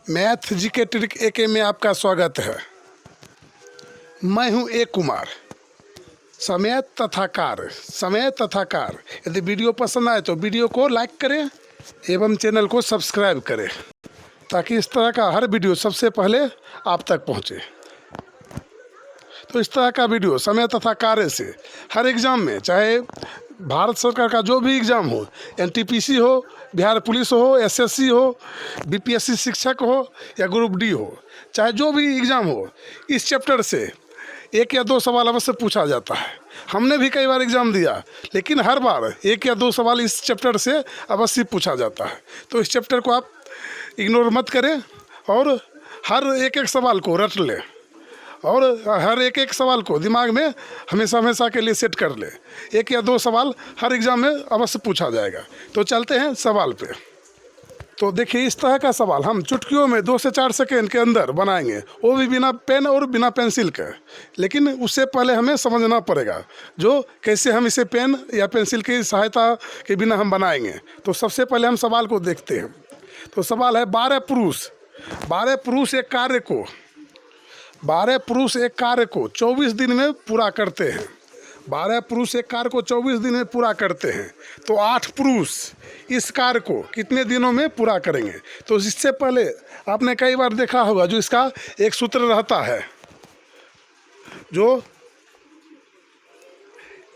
Math GK trick एके में आपका स्वागत है। मैं हूं ए कुमार। समय तथा कार्य। यदि वीडियो पसंद आए तो वीडियो को लाइक करें एवं चैनल को सब्सक्राइब करें ताकि इस तरह का हर वीडियो सबसे पहले आप तक पहुंचे। तो इस तरह का वीडियो समय तथा कार्य से हर एग्ज़ाम में, चाहे भारत सरकार का जो भी एग्ज़ाम हो, एनटीपीसी हो, बिहार पुलिस हो, एसएससी हो, बीपीएससी शिक्षक हो या ग्रुप डी हो, चाहे जो भी एग्ज़ाम हो, इस चैप्टर से एक या दो सवाल अवश्य पूछा जाता है। हमने भी कई बार एग्ज़ाम दिया, लेकिन हर बार एक या दो सवाल इस चैप्टर से अवश्य पूछा जाता है। तो इस चैप्टर को आप इग्नोर मत करें और हर एक एक सवाल को रट लें और हर एक एक सवाल को दिमाग में हमेशा के लिए सेट कर ले। एक या दो सवाल हर एग्ज़ाम में अवश्य पूछा जाएगा। तो चलते हैं सवाल पे। तो देखिए, इस तरह का सवाल हम चुटकियों में 2 से 4 सेकेंड के अंदर बनाएंगे, वो भी बिना पेन और बिना पेंसिल के। लेकिन उससे पहले हमें समझना पड़ेगा जो कैसे हम इसे पेन या पेंसिल की सहायता के बिना हम बनाएंगे। तो सबसे पहले हम सवाल को देखते हैं। तो सवाल है 12 पुरुष एक कार्य को 24 दिन में पूरा करते हैं। 12 पुरुष एक कार्य को 24 दिन में पूरा करते हैं। तो 8 पुरुष इस कार्य को कितने दिनों में पूरा करेंगे? तो इससे पहले आपने कई बार देखा होगा जो इसका एक सूत्र रहता है, जो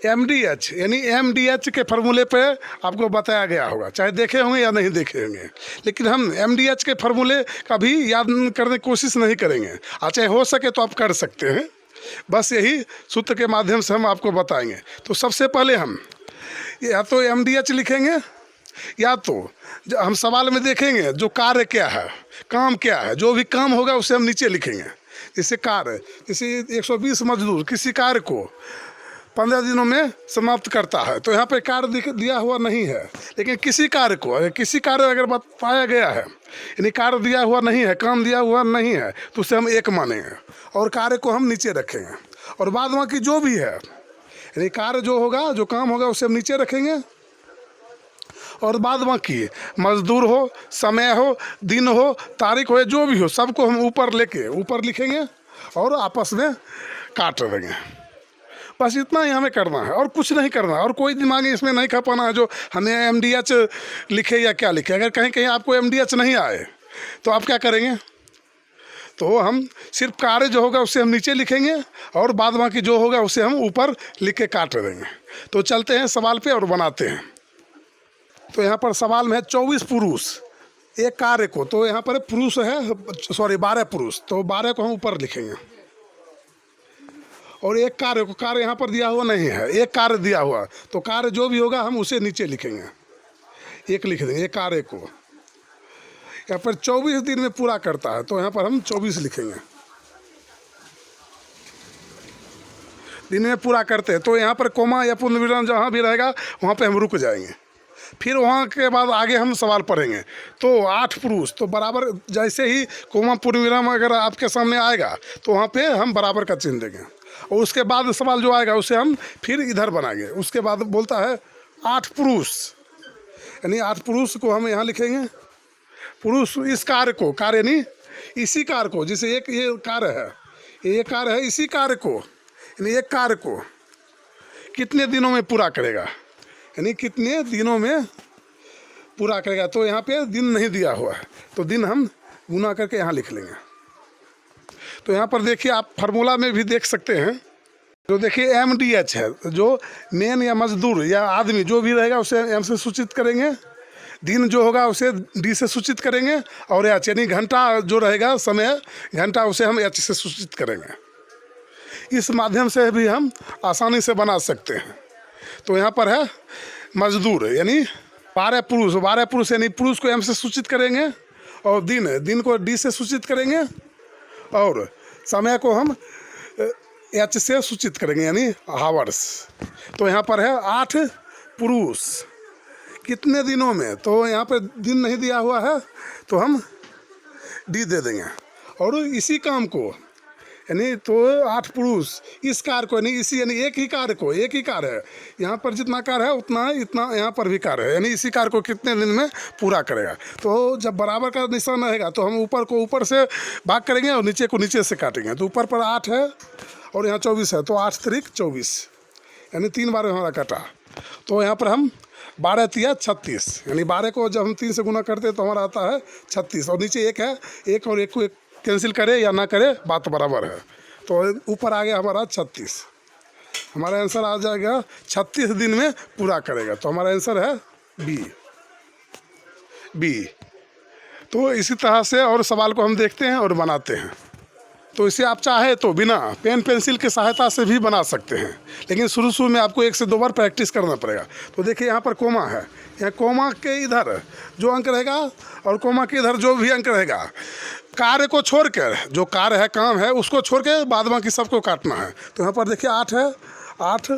MDH यानी MDH के फार्मूले पे आपको बताया गया होगा, चाहे देखे होंगे या नहीं देखे होंगे। लेकिन हम MDH के फार्मूले का भी याद करने की कोशिश नहीं करेंगे, चाहे हो सके तो आप कर सकते हैं। बस यही सूत्र के माध्यम से हम आपको बताएंगे। तो सबसे पहले हम या तो MDH लिखेंगे या तो हम सवाल में देखेंगे जो कार्य क्या है, काम क्या है। जो भी काम होगा उसे हम नीचे लिखेंगे। जैसे कार्य, जैसे 120 मजदूर किसी कार्य को 15 दिनों में समाप्त करता है। तो यहाँ पे कार्य दिया हुआ नहीं है, लेकिन किसी कार्य अगर पाया गया है, यानी कार्य दिया हुआ नहीं है, काम दिया हुआ नहीं है, तो उसे हम एक मानेंगे और कार्य को हम नीचे रखेंगे। और बाद बाकी जो भी है, यानी कार्य जो होगा, जो काम होगा, उसे हम नीचे रखेंगे। और बाद बाकी मजदूर हो, समय हो, दिन हो, तारीख हो, जो भी हो, सबको हम ऊपर लिखेंगे और आपस में काट देंगे। बस इतना ही हमें करना है और कुछ नहीं करना है। और कोई दिमाग इसमें नहीं खपाना है जो हमें MDH लिखे या क्या लिखे। अगर कहीं आपको MDH नहीं आए तो आप क्या करेंगे? तो हम सिर्फ कार्य जो होगा उसे हम नीचे लिखेंगे और बाद बाकी जो होगा उसे हम ऊपर लिख के काट देंगे। तो चलते हैं सवाल पे और बनाते हैं। तो यहाँ पर सवाल में है 24 पुरुष एक कार्य को, तो यहाँ पर पुरुष है, 12 पुरुष, तो 12 को हम ऊपर लिखेंगे। और एक कार्य यहाँ पर दिया हुआ नहीं है, एक कार्य दिया हुआ, तो कार्य जो भी होगा हम उसे नीचे लिखेंगे, एक लिख देंगे। एक कार्य को यहाँ पर 24 दिन में पूरा करता है, तो यहाँ पर हम 24 लिखेंगे, दिन में पूरा करते हैं। तो यहाँ पर कोमा या पूर्ण विराम जहाँ भी रहेगा वहाँ पे हम रुक जाएंगे। फिर वहाँ के बाद आगे हम सवाल पढ़ेंगे। तो 8 पुरुष, तो बराबर, जैसे ही कोमा पूर्ण विराम अगर आपके सामने आएगा तो वहाँ पे हम बराबर का चिन्ह देंगे और उसके बाद सवाल जो आएगा उसे हम फिर इधर बनाएंगे। उसके बाद बोलता है 8 पुरुष, यानी 8 पुरुष को हम यहाँ लिखेंगे। पुरुष इस कार्य यानी इसी कार्य को, जैसे एक ये कार्य है, इसी कार्य को, यानी एक कार्य को कितने दिनों में पूरा करेगा, यानी कितने दिनों में पूरा करेगा। तो यहाँ पे दिन नहीं दिया हुआ है, तो दिन हम गुना करके यहाँ लिख लेंगे। तो यहाँ पर देखिए, आप फार्मूला में भी देख सकते हैं, जो देखिए MDH है, जो मेन या मजदूर या आदमी जो भी रहेगा उसे M से सूचित करेंगे, दिन जो होगा उसे D से सूचित करेंगे, और H यानी घंटा जो रहेगा, समय घंटा, उसे हम H से सूचित करेंगे। इस माध्यम से भी हम आसानी से बना सकते हैं। तो यहाँ पर है मजदूर यानी 12 पुरुष यानी पुरुष को M से सूचित करेंगे और दिन को D से सूचित करेंगे और समय को हम H से सूचित करेंगे, यानी हावर्स। तो यहाँ पर है 8 पुरुष कितने दिनों में, तो यहाँ पर दिन नहीं दिया हुआ है तो हम D दे देंगे। और इसी काम को यानी तो 8 पुरुष इस कार्य को, यानी इसी, यानी एक ही कार्य को, एक ही कार्य है, यहाँ पर जितना कार्य है उतना इतना यहाँ पर भी कार्य है, यानी इसी कार्य को कितने दिन में पूरा करेगा। तो जब बराबर का निशान रहेगा तो हम ऊपर को ऊपर से भाग करेंगे और नीचे को नीचे से काटेंगे। तो ऊपर पर 8 है और यहाँ 24 है, तो 8 त्रिक 24, यानी 3 बार हमारा कटा। तो यहाँ पर हम 12 तिया 36, यानी 12 को जब हम 3 से गुना करते हैं तो हमारा आता है 36, और नीचे 1 है, 1 और 1 को कैंसिल करे या ना करे बात बराबर है। तो ऊपर आ गया हमारा 36, हमारा आंसर आ जाएगा 36 दिन में पूरा करेगा। तो हमारा आंसर है बी। तो इसी तरह से और सवाल को हम देखते हैं और बनाते हैं। तो इसे आप चाहे तो बिना पेन पेंसिल की सहायता से भी बना सकते हैं, लेकिन शुरू में आपको 1 से 2 बार प्रैक्टिस करना पड़ेगा। तो देखिए यहाँ पर कोमा है, यहाँ कोमा के इधर जो अंक रहेगा और कोमा के इधर जो भी अंक रहेगा, कार्य को छोड़कर, जो कार्य है काम है उसको छोड़ के बाद बाकी सबको काटना है। तो यहाँ पर देखिए 8 है, 8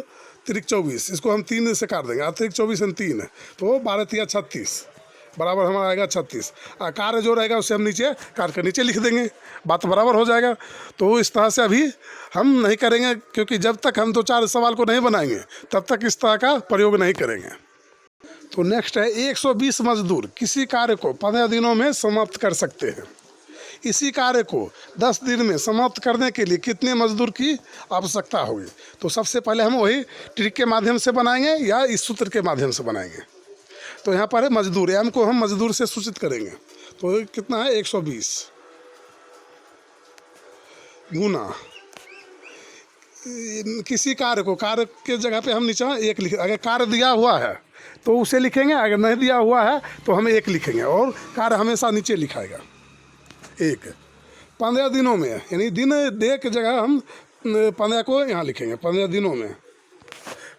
त्रिक 24, इसको हम 3 से काट देंगे, 8 त्रिक 24 और 3 है, तो 12 तिया 36 बराबर हमारा आएगा 36। कार्य जो रहेगा उसे हम नीचे काट कर नीचे लिख देंगे, बात बराबर हो जाएगा। तो इस तरह से अभी हम नहीं करेंगे, क्योंकि जब तक हम 2-4 सवाल को नहीं बनाएंगे तब तक इस तरह का प्रयोग नहीं करेंगे। तो नेक्स्ट है 120 मजदूर किसी कार्य को 15 दिनों में समाप्त कर सकते हैं। इसी कार्य को 10 दिन में समाप्त करने के लिए कितने मजदूर की आवश्यकता होगी। तो सबसे पहले हम वही ट्रिक के माध्यम से बनाएंगे या इस सूत्र के माध्यम से बनाएंगे। तो यहाँ पर है मजदूर, एम को हम मजदूर से सूचित करेंगे। तो कितना है 120 गुना किसी कार्य को, कार्य के जगह पे हम नीचे 1 लिख, अगर कार्य दिया हुआ है तो उसे लिखेंगे, अगर नहीं दिया हुआ है तो हम 1 लिखेंगे, और कार्य हमेशा नीचे लिखाएगा 1। 15 दिनों में, यानी दिन डे की जगह हम 15 को यहाँ लिखेंगे, 15 दिनों में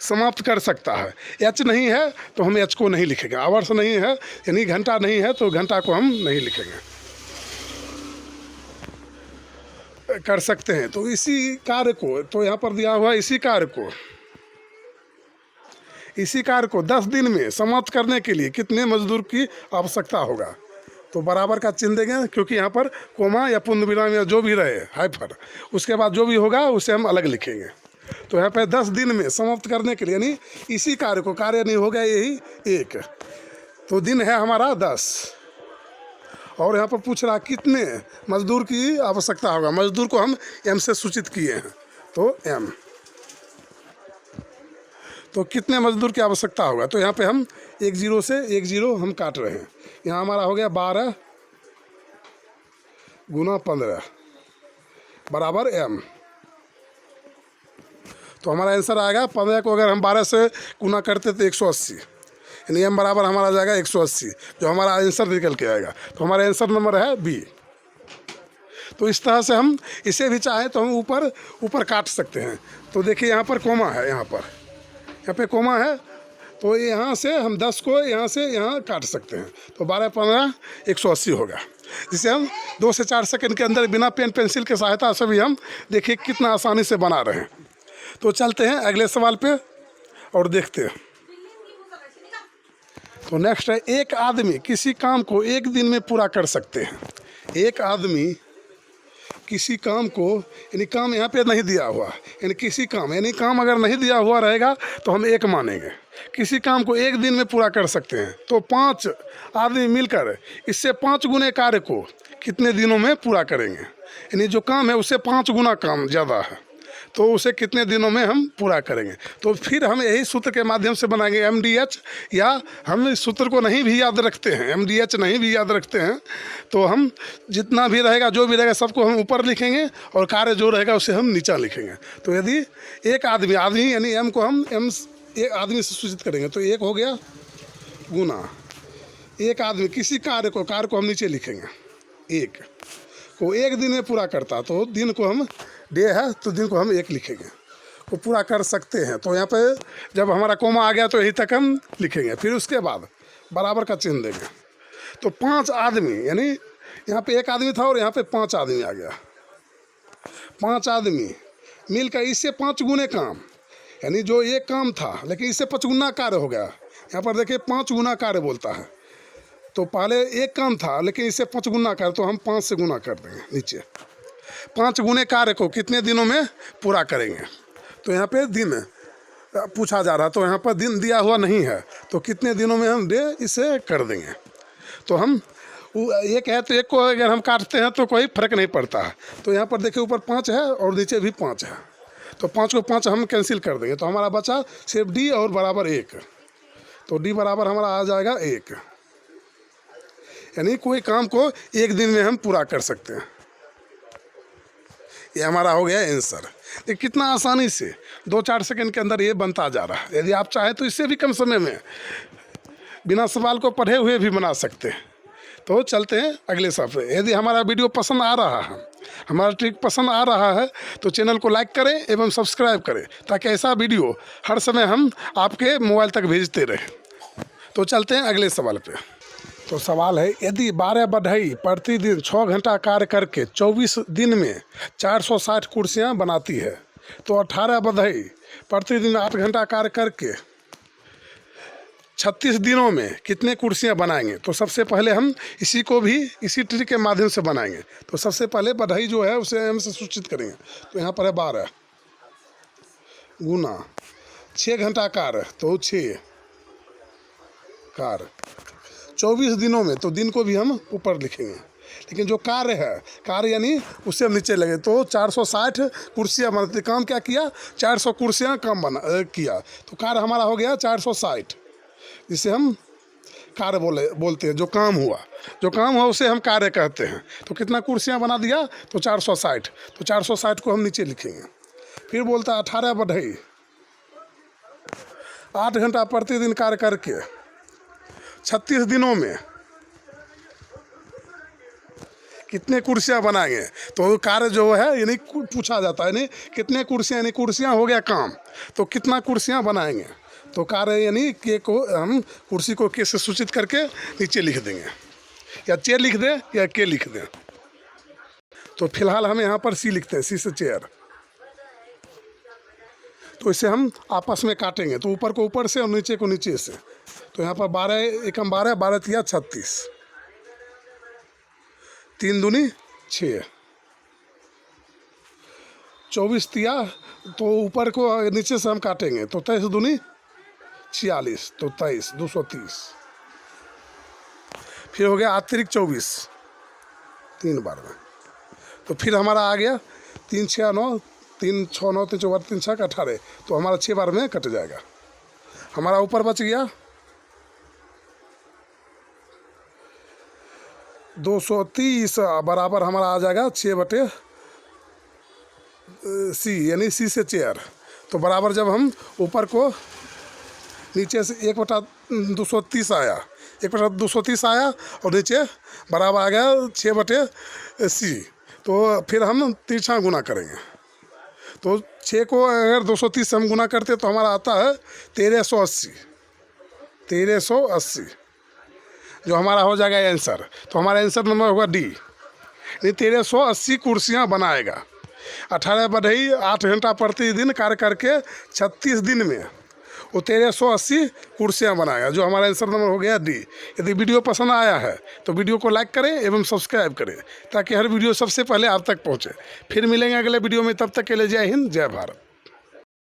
समाप्त कर सकता है। एच नहीं है तो हम एच को नहीं लिखेंगे, आवर्स नहीं है यानी घंटा नहीं है तो घंटा को हम नहीं लिखेंगे, कर सकते हैं। तो इसी कार्य को, तो यहाँ पर दिया हुआ इसी कार्य को 10 दिन में समाप्त करने के लिए कितने मजदूर की आवश्यकता होगा। तो बराबर का चिन्ह देंगे, क्योंकि यहाँ पर कोमा या पूर्ण विराम या जो भी रहे हाइफर, उसके बाद जो भी होगा उसे हम अलग लिखेंगे। तो यहाँ पे 10 दिन में समाप्त करने के लिए, यानी इसी कार्य को, कार्य नहीं होगा यही 1, तो दिन है हमारा 10, और यहाँ पर पूछ रहा कितने मजदूर की आवश्यकता होगा। मजदूर को हम एम से सूचित किए हैं, तो एम, तो कितने मजदूर की आवश्यकता होगा। तो यहाँ पे हम 1 0 से 1 0 हम काट रहे हैं। यहाँ हमारा हो गया 12 गुना 15 बराबर एम। तो हमारा आंसर आएगा 15 को अगर हम 12 से गुना करते तो 180, यानी एम बराबर हमारा आ जाएगा 180, जो हमारा आंसर निकल के आएगा। तो हमारा आंसर नंबर है बी। तो इस तरह से हम इसे भी चाहें तो हम ऊपर काट सकते हैं। तो देखिए यहाँ पर कोमा है, यहाँ पे कोमा है, तो यहाँ से हम 10 को यहाँ से यहाँ काट सकते हैं। तो 12 15 180 होगा, जिसे हम 2 से 4 सेकंड के अंदर बिना पेन पेंसिल के सहायता से भी हम देखिए कितना आसानी से बना रहे हैं। तो चलते हैं अगले सवाल पे और देखते हैं। तो नेक्स्ट है, एक आदमी किसी काम को 1 दिन में पूरा कर सकते हैं। एक आदमी किसी काम को, यानी काम यहाँ पे नहीं दिया हुआ, यानी किसी काम, यानी काम अगर नहीं दिया हुआ रहेगा तो हम 1 मानेंगे। किसी काम को 1 दिन में पूरा कर सकते हैं, तो 5 आदमी मिलकर इससे 5 गुने कार्य को कितने दिनों में पूरा करेंगे। यानी जो काम है उससे 5 गुना काम ज़्यादा है, तो उसे कितने दिनों में हम पूरा करेंगे। तो फिर हम यही सूत्र के माध्यम से बनाएंगे MDH, या हम इस सूत्र को नहीं भी याद रखते हैं, MDH नहीं भी याद रखते हैं, तो हम जितना भी रहेगा, जो भी रहेगा सबको हम ऊपर लिखेंगे और कार्य जो रहेगा उसे हम नीचा लिखेंगे। तो यदि एक आदमी यानी M को हम एक आदमी से सूचित करेंगे, तो 1 हो गया गुना एक आदमी किसी कार्य को हम नीचे लिखेंगे, 1 को 1 दिन में पूरा करता, तो दिन को हम डे है तो दिन को हम 1 लिखेंगे, वो पूरा कर सकते हैं। तो यहाँ पे जब हमारा कोमा आ गया तो यहीं तक हम लिखेंगे, फिर उसके बाद बराबर का चिन्ह देंगे। तो 5 आदमी, यानी यहाँ पे 1 आदमी था और यहाँ पे 5 आदमी आ गया। 5 आदमी मिलकर इससे 5 गुने काम, यानी जो 1 काम था लेकिन इससे 5 गुना कार्य हो गया। यहाँ पर देखिए 5 गुना कार्य बोलता है, तो पहले 1 काम था लेकिन इससे 5 गुना कार्य, तो हम 5 से गुना कर देंगे नीचे। 5 गुने कार्य को कितने दिनों में पूरा करेंगे। तो यहाँ पे दिन पूछा जा रहा, तो यहाँ पर दिन दिया हुआ नहीं है, तो कितने दिनों में हम डे इसे कर देंगे। तो हम एक है तो एक को अगर हम काटते हैं तो कोई फर्क नहीं पड़ता है। तो यहाँ पर देखिए ऊपर 5 है और नीचे भी 5 है, तो 5 को 5 हम कैंसिल कर देंगे, तो हमारा बचा सिर्फ डी और बराबर 1। तो डी बराबर हमारा आ जाएगा 1, यानी कोई काम को एक दिन में हम पूरा कर सकते हैं। ये हमारा हो गया आंसर। ये कितना आसानी से 2-4 सेकंड के अंदर ये बनता जा रहा है। यदि आप चाहें तो इससे भी कम समय में बिना सवाल को पढ़े हुए भी बना सकते हैं। तो चलते हैं अगले सवाल पे। यदि हमारा वीडियो पसंद आ रहा है, हमारा ट्रिक पसंद आ रहा है, तो चैनल को लाइक करें एवं सब्सक्राइब करें, ताकि ऐसा वीडियो हर समय हम आपके मोबाइल तक भेजते रहें। तो चलते हैं अगले सवाल पे। तो सवाल है, यदि 12 बढ़ई प्रतिदिन 6 घंटा कार्य करके 24 दिन में 460 कुर्सियां बनाती है, तो 18 बढ़ई प्रतिदिन 8 घंटा कार्य करके 36 दिनों में कितने कुर्सियां बनाएंगे। तो सबसे पहले हम इसी को भी इसी ट्रिक के माध्यम से बनाएंगे। तो सबसे पहले बढ़ई जो है उसे हम से सूचित करेंगे। तो यहाँ पर है 12 गुना 6 घंटा कार्य, तो 6 कार्य 24 दिनों में, तो दिन को भी हम ऊपर लिखेंगे, लेकिन जो कार्य है, कार्य यानी उससे हम नीचे लगे। तो 460 कुर्सियाँ बनाते, काम क्या किया, 400 कुर्सियाँ कम किया। तो कार्य हमारा हो गया 460, जिसे हम कार्य बोलते हैं। जो काम हुआ उसे हम कार्य कहते हैं। तो कितना कुर्सियाँ बना दिया, तो 460। तो 460 को हम नीचे लिखेंगे। फिर बोलता है 18 बढ़ई 8 घंटा प्रतिदिन कार्य करके 36 दिनों में कितने कुर्सियां बनाएंगे। तो कार्य जो है यानी पूछा जाता है, यानी कितने कुर्सियां, यानी कुर्सियां हो गया काम, तो कितना कुर्सियां बनाएंगे। तो कार्य यानी के को हम कुर्सी को के से सूचित करके नीचे लिख देंगे, या चेयर लिख दें या के लिख दें। तो फिलहाल हम यहाँ पर सी लिखते हैं, सी से चेयर। तो इसे हम आपस में काटेंगे, तो ऊपर को ऊपर से और नीचे को नीचे से। तो यहाँ पर 12 एकम 12, 12 तिया 36, 3 दूनी 6, 24 तिया, तो ऊपर को नीचे से हम काटेंगे, तो 23 दूनी 46, तो 23, 230। फिर हो गया अतिरिक्त 24 3 बार में। तो फिर हमारा आ गया 3 6 9, 3 6 9 3 4 3 6 18, तो हमारा 6 बार में कट जाएगा। हमारा ऊपर बच गया 230 बराबर हमारा आ जाएगा 6/सी, यानी सी से चेयर। तो बराबर जब हम ऊपर को नीचे से 1/230 आया, 1/230 आया और नीचे बराबर आ गया 6/सी। तो फिर हम तिरछा गुना करेंगे। तो 6 को अगर 230 से हम गुना करते तो हमारा आता है 1380, 1380, जो हमारा हो जाएगा आंसर। तो हमारा आंसर नंबर होगा डी, यानी 1380 कुर्सियाँ बनाएगा। 18 बढ़ई 8 घंटा प्रतिदिन कार्य करके 36 दिन में वो 1380 कुर्सियाँ बनाएगा, जो हमारा आंसर नंबर हो गया डी। यदि वीडियो पसंद आया है तो वीडियो को लाइक करें एवं सब्सक्राइब करें, ताकि हर वीडियो सबसे पहले आप तक पहुँचे। फिर मिलेंगे अगले वीडियो में, तब तक के लिए जय हिंद, जय भारत।